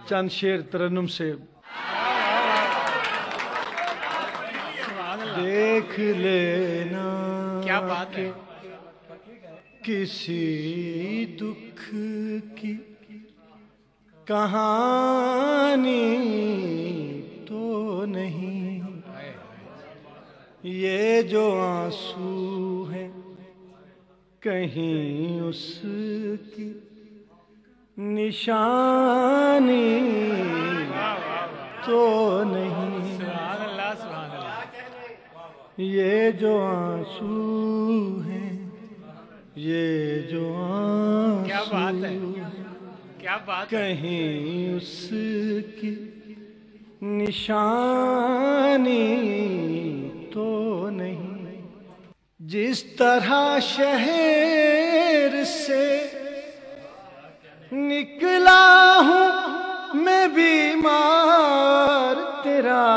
چند شعر ترنم سے دیکھ لینا کیا بات ہے کسی دکھ کی کہانی تو نہیں، یہ جو آنسو ہے کہیں اس کی نشانی تو نہیں، سبحان اللہ سبحان اللہ یہ جو آنسو ہے، یہ جو کیا بات ہے آنسو کیا بات ہے کہیں اس کی نشانی تو نہیں، جس طرح شہر سے نکلا ہوں میں بیمار تیرا،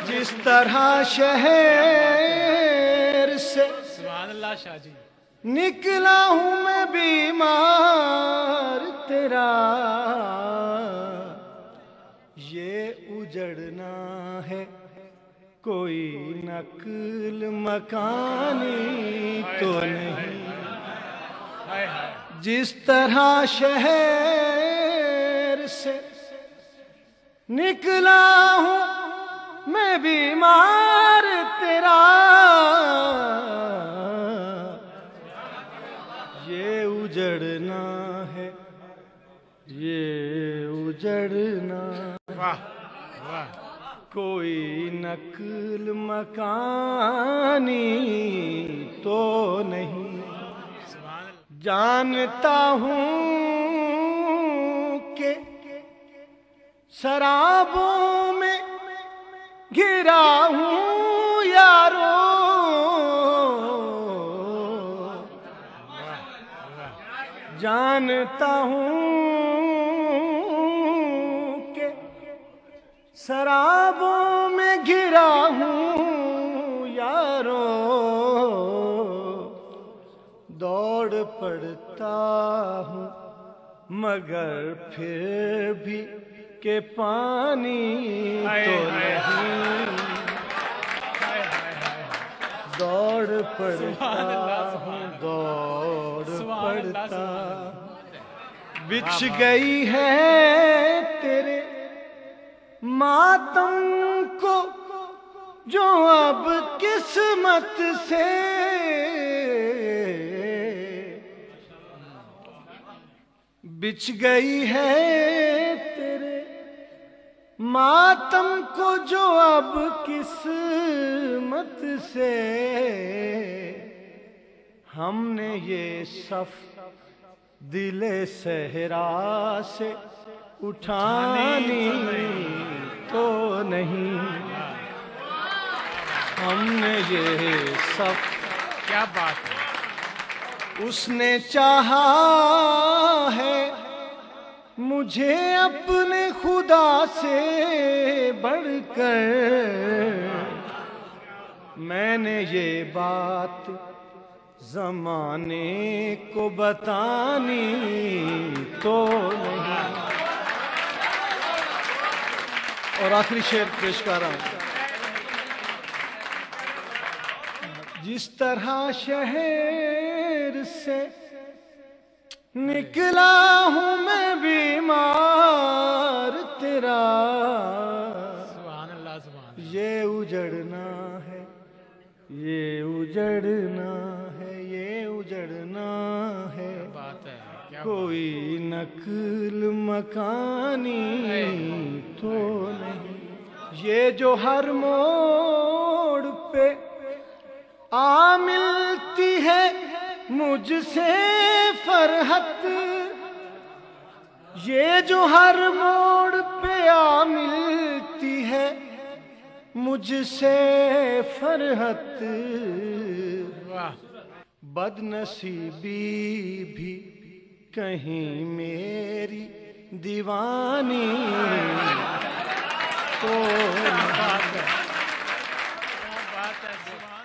جس طرح شہر سے سبحان اللہ شاہ جی نکلا ہوں میں بیمار تیرا، یہ اجڑنا ہے کوئی نقل مکانی تو نہیں، ہائے ہائے جس طرح شہر سے نکلا ہوں میں بیمار تیرا، یہ اجڑنا ہے، یہ اجڑنا واہ واہ کوئی نقل مکانی تو نہیں، سبحان اللہ جانتا ہوں کہ شرابوں میں گرا ہوں یارو، جانتا ہوں کہ شرابوں میں گرا ہوں یارو، دوڑ پڑتا ہوں مگر پھر بھی کہ پانی تو نہیں، دوڑ پڑتا ہوں دوڑ پڑتا، بچھ گئی ہے تیرے ماتم کو جو اب قسمت سے، بچھ گئی ہے تیرے ماتم کو جو اب قسمت سے، ہم نے یہ صف دل صحرا سے اٹھانی تو نہیں، ہم نے یہ صف کیا بات ہے اس نے چاہا ہے مجھے اپنے خدا سے بڑھ کر، میں نے یہ بات زمانے کو بتانی تو نہیں، اور آخری شعر پیش کر رہا ہوں، جس طرح شہر سے نکلا ہوں میں بیمار تیرا، سبحان اللہ سبحان اللہ یہ اجڑنا ہے، یہ اجڑنا ہے، یہ اجڑنا ہے، بات ہے کیا کوئی نقل مکانی تو نہیں، یہ جو ہر موڑ پہ آ ملتی ہے مجھ سے فرحت، یہ جو ہر موڑ پہ آ ملتی ہے مجھ سے فرحت، واہ بد نصیبی بھی کہیں میری دیوانی تو ہے